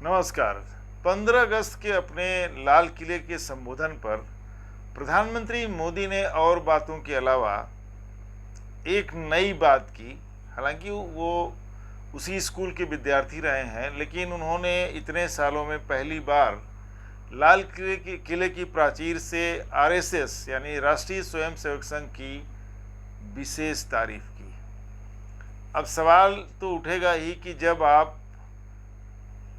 नमस्कार। 15 अगस्त के अपने लाल किले के संबोधन पर प्रधानमंत्री मोदी ने और बातों के अलावा एक नई बात की। हालांकि वो उसी स्कूल के विद्यार्थी रहे हैं, लेकिन उन्होंने इतने सालों में पहली बार लाल किले की प्राचीर से आरएसएस यानी राष्ट्रीय स्वयंसेवक संघ की विशेष तारीफ की। अब सवाल तो उठेगा ही कि जब आप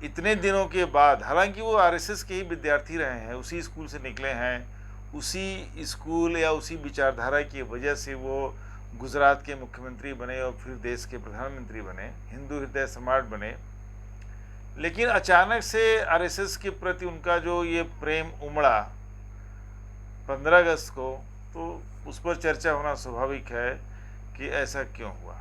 इतने दिनों के बाद, हालांकि वो आरएसएस के ही विद्यार्थी रहे हैं, उसी स्कूल से निकले हैं, उसी स्कूल या उसी विचारधारा की वजह से वो गुजरात के मुख्यमंत्री बने और फिर देश के प्रधानमंत्री बने, हिंदू हृदय सम्राट बने। लेकिन अचानक से आरएसएस के प्रति उनका जो ये प्रेम उमड़ा 15 अगस्त को, तो उस पर चर्चा होना स्वाभाविक है कि ऐसा क्यों हुआ।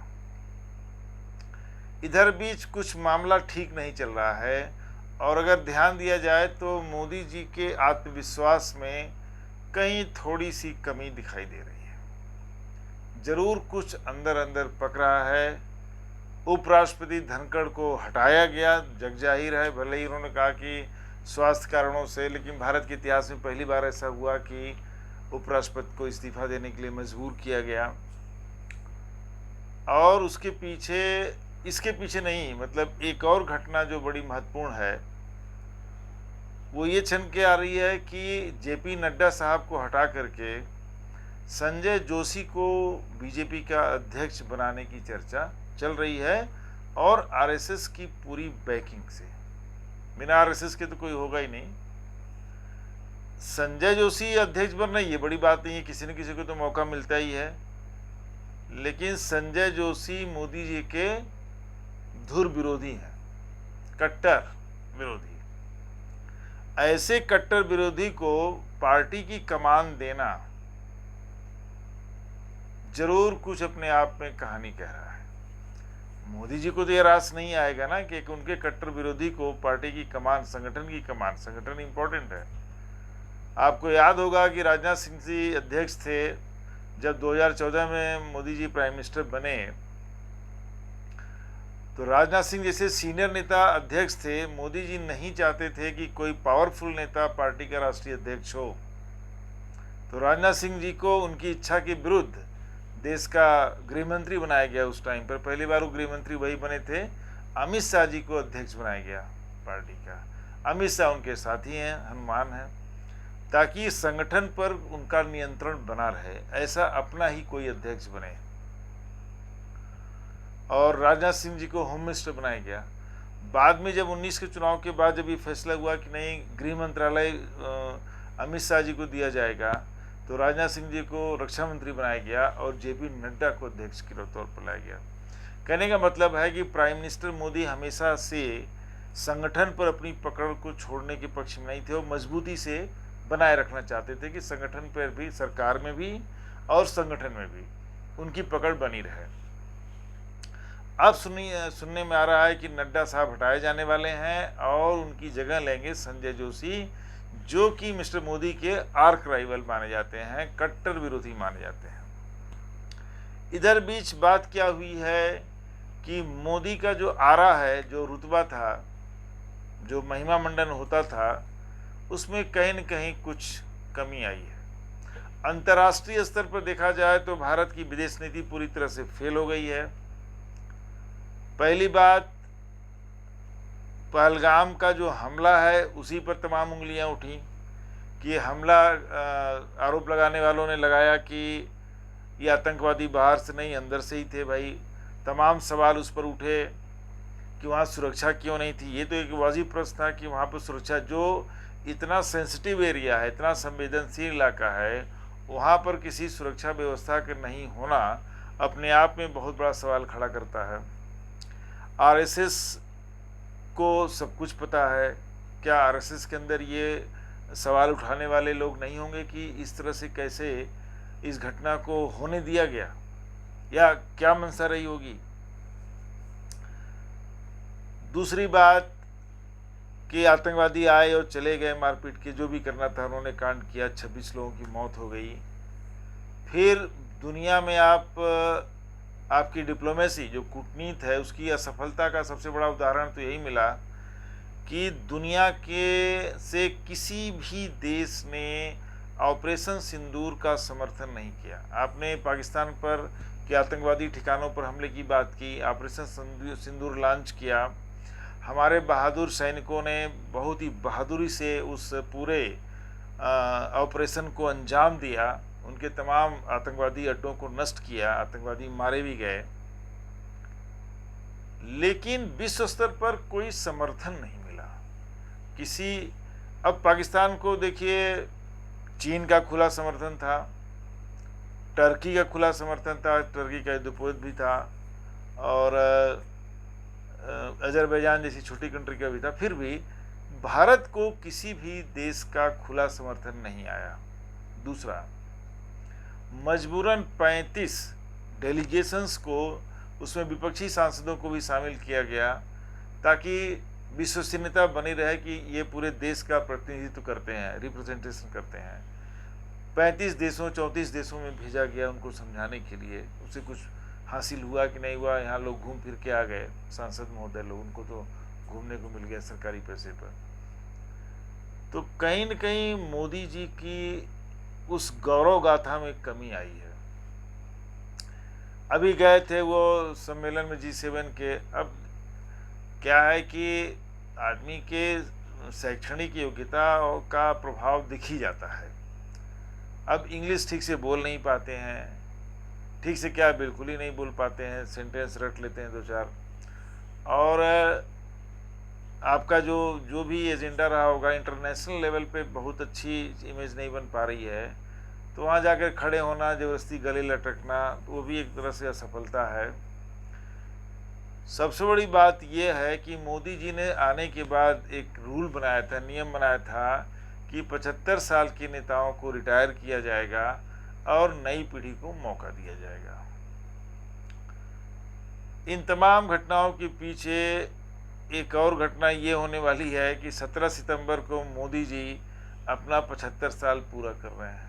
इधर बीच कुछ मामला ठीक नहीं चल रहा है, और अगर ध्यान दिया जाए तो मोदी जी के आत्मविश्वास में कहीं थोड़ी सी कमी दिखाई दे रही है। जरूर कुछ अंदर अंदर पक रहा है। उपराष्ट्रपति धनखड़ को हटाया गया, जग जाहिर है। भले ही उन्होंने कहा कि स्वास्थ्य कारणों से, लेकिन भारत के इतिहास में पहली बार ऐसा हुआ कि उपराष्ट्रपति को इस्तीफा देने के लिए मजबूर किया गया। और उसके पीछे, इसके पीछे नहीं, मतलब एक और घटना जो बड़ी महत्वपूर्ण है वो ये छन के आ रही है कि जेपी नड्डा साहब को हटा करके संजय जोशी को बीजेपी का अध्यक्ष बनाने की चर्चा चल रही है, और आरएसएस की पूरी बैकिंग से। बिना आरएसएस के तो कोई होगा ही नहीं। संजय जोशी अध्यक्ष बनना ये बड़ी बात नहीं है, किसी न किसी को तो मौका मिलता ही है। लेकिन संजय जोशी मोदी जी के धुर विरोधी हैं, कट्टर विरोधी। ऐसे कट्टर विरोधी को पार्टी की कमान देना जरूर कुछ अपने आप में कहानी कह रहा है। मोदी जी को तो यह रास नहीं आएगा ना कि उनके कट्टर विरोधी को पार्टी की कमान, संगठन की कमान, संगठन इंपॉर्टेंट है। आपको याद होगा कि राजनाथ सिंह जी अध्यक्ष थे जब 2014 में मोदी जी प्राइम मिनिस्टर बने, तो राजनाथ सिंह जैसे सीनियर नेता अध्यक्ष थे। मोदी जी नहीं चाहते थे कि कोई पावरफुल नेता पार्टी का राष्ट्रीय अध्यक्ष हो, तो राजनाथ सिंह जी को उनकी इच्छा के विरुद्ध देश का गृह मंत्री बनाया गया। उस टाइम पर पहली बार वो गृह मंत्री वही बने थे। अमित शाह जी को अध्यक्ष बनाया गया पार्टी का। अमित शाह उनके साथी हैं, हनुमान हैं, ताकि संगठन पर उनका नियंत्रण बना रहे, ऐसा अपना ही कोई अध्यक्ष बने। और राजनाथ सिंह जी को होम मिनिस्टर बनाया गया। बाद में जब 19 के चुनाव के बाद जब ये फैसला हुआ कि नहीं, गृह मंत्रालय अमित शाह जी को दिया जाएगा, तो राजनाथ सिंह जी को रक्षा मंत्री बनाया गया और जेपी नड्डा को अध्यक्ष के तौर पर लाया गया। कहने का मतलब है कि प्राइम मिनिस्टर मोदी हमेशा से संगठन पर अपनी पकड़ को छोड़ने के पक्ष में नहीं थे, वो मजबूती से बनाए रखना चाहते थे कि संगठन पर भी, सरकार में भी और संगठन में भी उनकी पकड़ बनी रहे। अब सुनने में आ रहा है कि नड्डा साहब हटाए जाने वाले हैं और उनकी जगह लेंगे संजय जोशी, जो कि मिस्टर मोदी के आर्क राइवल माने जाते हैं, कट्टर विरोधी माने जाते हैं। इधर बीच बात क्या हुई है कि मोदी का जो आरा है, जो रुतबा था, जो महिमा मंडन होता था, उसमें कहीं न कहीं कुछ कमी आई है। अंतर्राष्ट्रीय स्तर पर देखा जाए तो भारत की विदेश नीति पूरी तरह से फेल हो गई है। पहली बात, पहलगाम का जो हमला है उसी पर तमाम उंगलियां उठी कि हमला, आरोप लगाने वालों ने लगाया कि ये आतंकवादी बाहर से नहीं अंदर से ही थे। भाई, तमाम सवाल उस पर उठे कि वहाँ सुरक्षा क्यों नहीं थी। ये तो एक वाजिब प्रश्न था कि वहाँ पर सुरक्षा, जो इतना सेंसिटिव एरिया है, इतना संवेदनशील इलाका है, वहाँ पर किसी सुरक्षा व्यवस्था का नहीं होना अपने आप में बहुत बड़ा सवाल खड़ा करता है। आरएसएस को सब कुछ पता है। क्या आरएसएस के अंदर ये सवाल उठाने वाले लोग नहीं होंगे कि इस तरह से कैसे इस घटना को होने दिया गया, या क्या मंशा रही होगी। दूसरी बात कि आतंकवादी आए और चले गए, मारपीट के जो भी करना था उन्होंने कांड किया, 26 लोगों की मौत हो गई। फिर दुनिया में आपकी डिप्लोमेसी, जो कूटनीति है, उसकी असफलता का सबसे बड़ा उदाहरण तो यही मिला कि दुनिया के से किसी भी देश ने ऑपरेशन सिंदूर का समर्थन नहीं किया। आपने पाकिस्तान पर के आतंकवादी ठिकानों पर हमले की बात की, ऑपरेशन सिंदूर लॉन्च किया। हमारे बहादुर सैनिकों ने बहुत ही बहादुरी से उस पूरे ऑपरेशन को अंजाम दिया, उनके तमाम आतंकवादी अड्डों को नष्ट किया, आतंकवादी मारे भी गए, लेकिन विश्व स्तर पर कोई समर्थन नहीं मिला किसी। अब पाकिस्तान को देखिए, चीन का खुला समर्थन था, टर्की का खुला समर्थन था, टर्की का युद्धपोत भी था, और अजरबैजान जैसी छोटी कंट्री का भी था, फिर भी भारत को किसी भी देश का खुला समर्थन नहीं आया। दूसरा, मजबूरन 35 डेलीगेशंस को, उसमें विपक्षी सांसदों को भी शामिल किया गया ताकि विश्वसनीयता बनी रहे कि ये पूरे देश का प्रतिनिधित्व करते हैं, रिप्रेजेंटेशन करते हैं। 35 देशों 34 देशों में भेजा गया उनको समझाने के लिए। उससे कुछ हासिल हुआ कि नहीं हुआ, यहाँ लोग घूम फिर के आ गए, सांसद महोदय लोग, उनको तो घूमने को मिल गया सरकारी पैसे पर। तो कहीं न कहीं मोदी जी की उस गौरव गाथा में कमी आई है। अभी गए थे वो सम्मेलन में G7 के। अब क्या है कि आदमी के शैक्षणिक योग्यता का प्रभाव दिख ही जाता है। अब इंग्लिश ठीक से बोल नहीं पाते हैं, ठीक से क्या बिल्कुल ही नहीं बोल पाते हैं, सेंटेंस रट लेते हैं 2-4, और आपका जो भी एजेंडा रहा होगा इंटरनेशनल लेवल पे बहुत अच्छी इमेज नहीं बन पा रही है, तो वहाँ जाकर खड़े होना, ज़बरदस्ती गले लटकना, तो वो भी एक तरह से असफलता है। सबसे बड़ी बात यह है कि मोदी जी ने आने के बाद एक रूल बनाया था, नियम बनाया था कि 75 साल के नेताओं को रिटायर किया जाएगा और नई पीढ़ी को मौका दिया जाएगा। इन तमाम घटनाओं के पीछे एक और घटना ये होने वाली है कि 17 सितंबर को मोदी जी अपना 75 साल पूरा कर रहे हैं।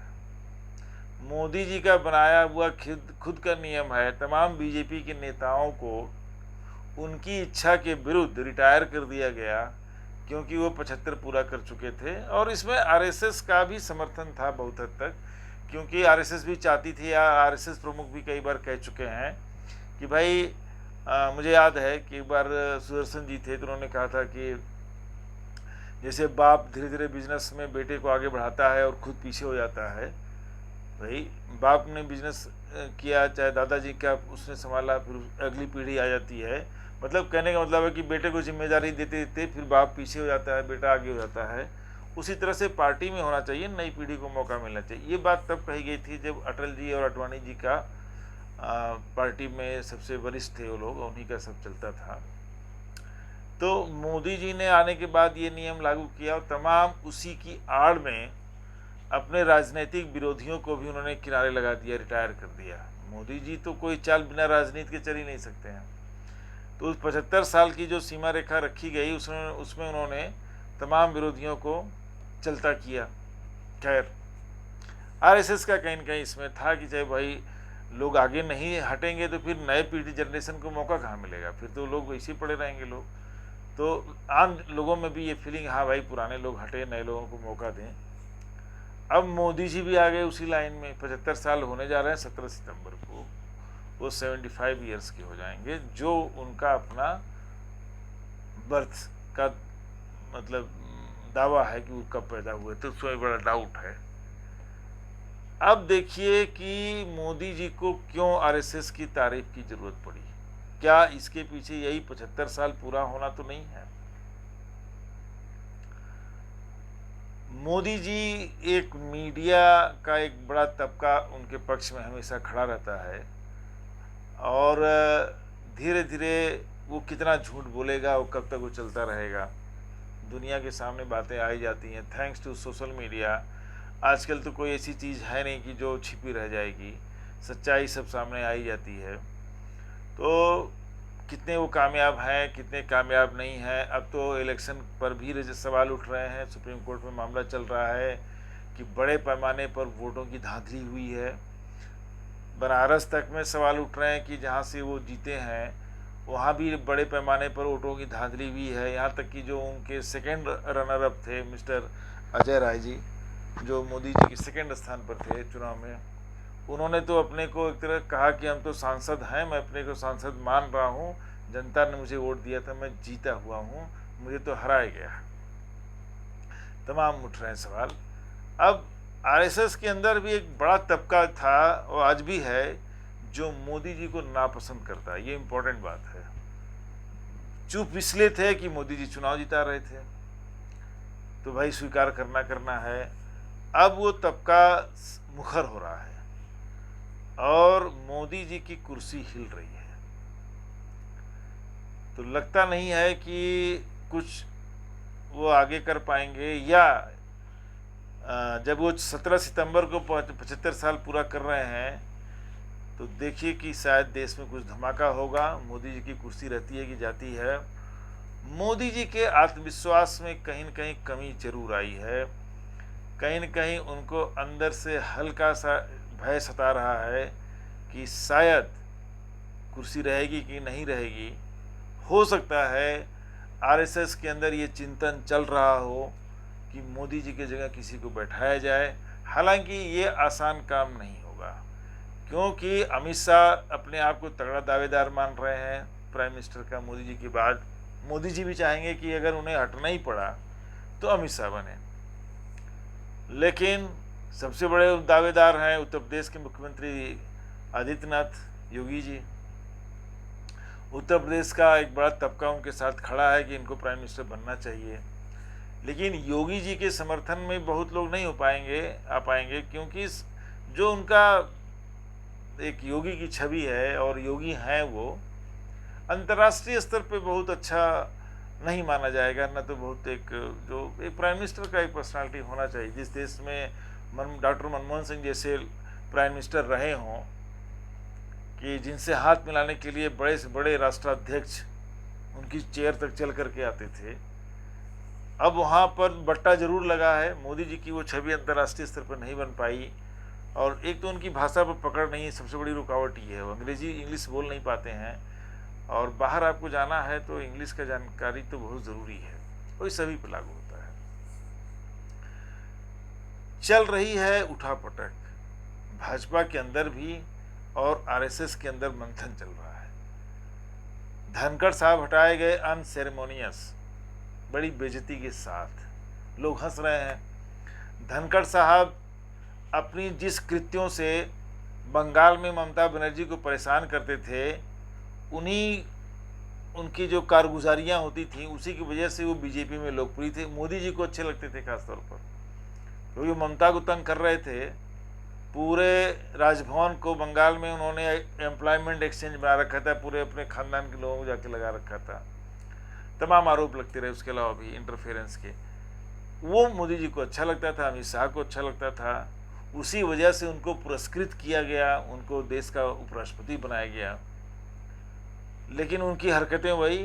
मोदी जी का बनाया हुआ खुद का नियम है, तमाम बीजेपी के नेताओं को उनकी इच्छा के विरुद्ध रिटायर कर दिया गया क्योंकि वो 75 पूरा कर चुके थे। और इसमें आरएसएस का भी समर्थन था बहुत हद तक, क्योंकि आरएसएस भी चाहती थी, या आरएसएस प्रमुख भी कई बार कह चुके हैं कि भाई मुझे याद है कि एक बार सुदर्शन जी थे तो उन्होंने कहा था कि जैसे बाप धीरे धीरे बिजनेस में बेटे को आगे बढ़ाता है और खुद पीछे हो जाता है, भाई बाप ने बिजनेस किया, चाहे दादाजी का उसने संभाला, फिर अगली पीढ़ी आ जाती है। मतलब कहने का मतलब है कि बेटे को जिम्मेदारी देते देते फिर बाप पीछे हो जाता है, बेटा आगे हो जाता है। उसी तरह से पार्टी में होना चाहिए, नई पीढ़ी को मौका मिलना चाहिए। ये बात तब कही गई थी जब अटल जी और आडवाणी जी का पार्टी में सबसे वरिष्ठ थे वो लोग, उन्हीं का सब चलता था। तो मोदी जी ने आने के बाद ये नियम लागू किया और तमाम उसी की आड़ में अपने राजनीतिक विरोधियों को भी उन्होंने किनारे लगा दिया, रिटायर कर दिया। मोदी जी तो कोई चाल बिना राजनीति के चल ही नहीं सकते हैं। तो उस 75 साल की जो सीमा रेखा रखी गई उसमें उन्होंने तमाम विरोधियों को चलता किया। खैर, आरएसएस का कहीं न कहीं इसमें था कि चाहे भाई लोग आगे नहीं हटेंगे तो फिर नए पीढ़ी जनरेशन को मौका कहाँ मिलेगा, फिर तो लोग वैसे ही पड़े रहेंगे लोग। तो आम लोगों में भी ये फीलिंग, हाँ भाई पुराने लोग हटे, नए लोगों को मौका दें। अब मोदी जी भी आ गए उसी लाइन में। 75 साल होने जा रहे हैं 17 सितंबर को, वो 75 ईयर्स के हो जाएंगे, जो उनका अपना बर्थ का मतलब दावा है कि वो कब पैदा हुए थे, उसमें बड़ा डाउट है। अब देखिए कि मोदी जी को क्यों आरएसएस की तारीफ की जरूरत पड़ी। क्या इसके पीछे यही 75 साल पूरा होना तो नहीं है? मोदी जी एक मीडिया का एक बड़ा तबका उनके पक्ष में हमेशा खड़ा रहता है, और धीरे धीरे वो कितना झूठ बोलेगा, वो कब तक वो चलता रहेगा, दुनिया के सामने बातें आई जाती हैं। थैंक्स टू सोशल मीडिया आजकल तो कोई ऐसी चीज़ है नहीं कि जो छिपी रह जाएगी, सच्चाई सब सामने आई जाती है। तो कितने वो कामयाब हैं, कितने कामयाब नहीं हैं। अब तो इलेक्शन पर भी सवाल उठ रहे हैं, सुप्रीम कोर्ट में मामला चल रहा है कि बड़े पैमाने पर वोटों की धांधली हुई है। बनारस तक में सवाल उठ रहे हैं कि जहाँ से वो जीते हैं वहाँ भी बड़े पैमाने पर वोटों की धांधली भी है। यहाँ तक कि जो उनके सेकंड रनर अप थे मिस्टर अजय राय जी, जो मोदी जी के सेकंड स्थान पर थे चुनाव में, उन्होंने तो अपने को एक तरह कहा कि हम तो सांसद हैं, मैं अपने को सांसद मान रहा हूँ, जनता ने मुझे वोट दिया था, मैं जीता हुआ हूँ, मुझे तो हराया गया। तमाम उठ रहे हैं सवाल। अब आरएसएस के अंदर भी एक बड़ा तबका था और आज भी है जो मोदी जी को नापसंद करता है। ये इंपॉर्टेंट बात है। चुप इसलिए थे कि मोदी जी चुनाव जिता रहे थे, तो भाई स्वीकार करना है। अब वो तबका मुखर हो रहा है और मोदी जी की कुर्सी हिल रही है। तो लगता नहीं है कि कुछ वो आगे कर पाएंगे, या जब वो 17 सितंबर को 75 साल पूरा कर रहे हैं तो देखिए कि शायद देश में कुछ धमाका होगा। मोदी जी की कुर्सी रहती है कि जाती है। मोदी जी के आत्मविश्वास में कहीं न कहीं कमी जरूर आई है। कहीं न कहीं उनको अंदर से हल्का सा भय सता रहा है कि शायद कुर्सी रहेगी कि नहीं रहेगी। हो सकता है आरएसएस के अंदर ये चिंतन चल रहा हो कि मोदी जी की जगह किसी को बैठाया जाए। हालांकि ये आसान काम नहीं होगा, क्योंकि अमित शाह अपने आप को तगड़ा दावेदार मान रहे हैं प्राइम मिनिस्टर का मोदी जी के बाद। मोदी जी भी चाहेंगे कि अगर उन्हें हटना ही पड़ा तो अमित शाह बने। लेकिन सबसे बड़े दावेदार हैं उत्तर प्रदेश के मुख्यमंत्री आदित्यनाथ योगी जी। उत्तर प्रदेश का एक बड़ा तबका उनके साथ खड़ा है कि इनको प्राइम मिनिस्टर बनना चाहिए। लेकिन योगी जी के समर्थन में बहुत लोग नहीं आ पाएंगे, क्योंकि जो उनका एक योगी की छवि है और योगी हैं वो अंतर्राष्ट्रीय स्तर पे बहुत अच्छा नहीं माना जाएगा। न तो बहुत जो एक प्राइम मिनिस्टर का एक पर्सनालिटी होना चाहिए। जिस देश में डॉक्टर मनमोहन सिंह जैसे प्राइम मिनिस्टर रहे हों कि जिनसे हाथ मिलाने के लिए बड़े से बड़े राष्ट्राध्यक्ष उनकी चेयर तक चल करके आते थे, अब वहाँ पर बट्टा जरूर लगा है। मोदी जी की वो छवि अंतर्राष्ट्रीय स्तर पर नहीं बन पाई। और एक तो उनकी भाषा पर पकड़ नहीं है, सबसे बड़ी रुकावट ये है। वो इंग्लिश बोल नहीं पाते हैं, और बाहर आपको जाना है तो इंग्लिश का जानकारी तो बहुत ज़रूरी है। वही सभी पर लागू होता है। चल रही है उठापटक भाजपा के अंदर भी और आरएसएस के अंदर मंथन चल रहा है। धनखड़ साहब हटाए गए अनसेरेमोनियस, बड़ी बेइज्जती के साथ। लोग हंस रहे हैं। धनखड़ साहब अपनी जिस कृत्यों से बंगाल में ममता बनर्जी को परेशान करते थे, उनकी जो कारगुजारियाँ होती थी उसी की वजह से वो बीजेपी में लोकप्रिय थे। मोदी जी को अच्छे लगते थे खासतौर पर, क्योंकि ममता को तंग कर रहे थे। पूरे राजभवन को बंगाल में उन्होंने एम्प्लॉयमेंट एक्सचेंज बना रखा था, पूरे अपने खानदान के लोगों को जाके लगा रखा था। तमाम आरोप लगते रहे उसके अलावा भी इंटरफेरेंस के। वो मोदी जी को अच्छा लगता था, अमित शाह को अच्छा लगता था। उसी वजह से उनको पुरस्कृत किया गया, उनको देश का उपराष्ट्रपति बनाया गया। लेकिन उनकी हरकतें वही,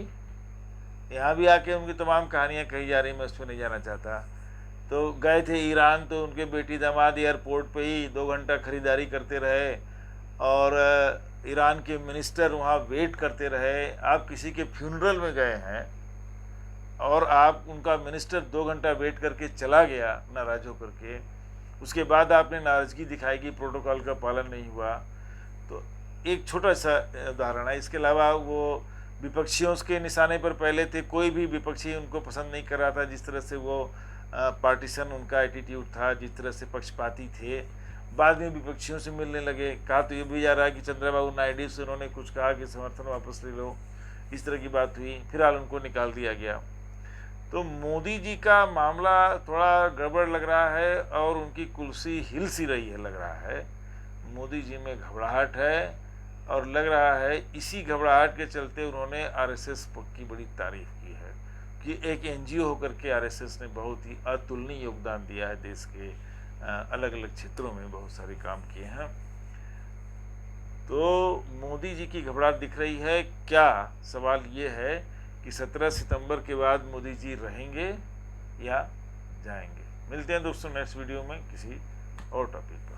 यहाँ भी आके उनकी तमाम कहानियाँ कही जा रही, मैं उस पर नहीं जाना चाहता। तो गए थे ईरान, तो उनके बेटी दामाद एयरपोर्ट पे ही 2 घंटा खरीदारी करते रहे और ईरान के मिनिस्टर वहाँ वेट करते रहे। आप किसी के फ्यूनरल में गए हैं और आप उनका मिनिस्टर 2 घंटा वेट करके चला गया नाराज होकर के, उसके बाद आपने नाराज़गी दिखाई कि प्रोटोकॉल का पालन नहीं हुआ। तो एक छोटा सा उदाहरण है। इसके अलावा वो विपक्षियों के निशाने पर पहले थे, कोई भी विपक्षी उनको पसंद नहीं कर रहा था। जिस तरह से वो पार्टीशन उनका एटीट्यूड था, जिस तरह से पक्षपाती थे, बाद में विपक्षियों से मिलने लगे। कहा तो ये भी जा रहा है कि चंद्रबाबू नायडू से उन्होंने कुछ कहा कि समर्थन वापस ले लो, इस तरह की बात हुई। फिलहाल उनको निकाल दिया गया। तो मोदी जी का मामला थोड़ा गड़बड़ लग रहा है और उनकी कुर्सी हिल सी रही है, लग रहा है। मोदी जी में घबराहट है और लग रहा है इसी घबराहट के चलते उन्होंने आरएसएस की बड़ी तारीफ की है कि एक एनजीओ होकर के आरएसएस ने बहुत ही अतुलनीय योगदान दिया है। देश के अलग अलग क्षेत्रों में बहुत सारे काम किए हैं। तो मोदी जी की घबराहट दिख रही है। क्या सवाल ये है कि 17 सितंबर के बाद मोदी जी रहेंगे या जाएंगे। मिलते हैं दोस्तों नेक्स्ट वीडियो में किसी और टॉपिक पर।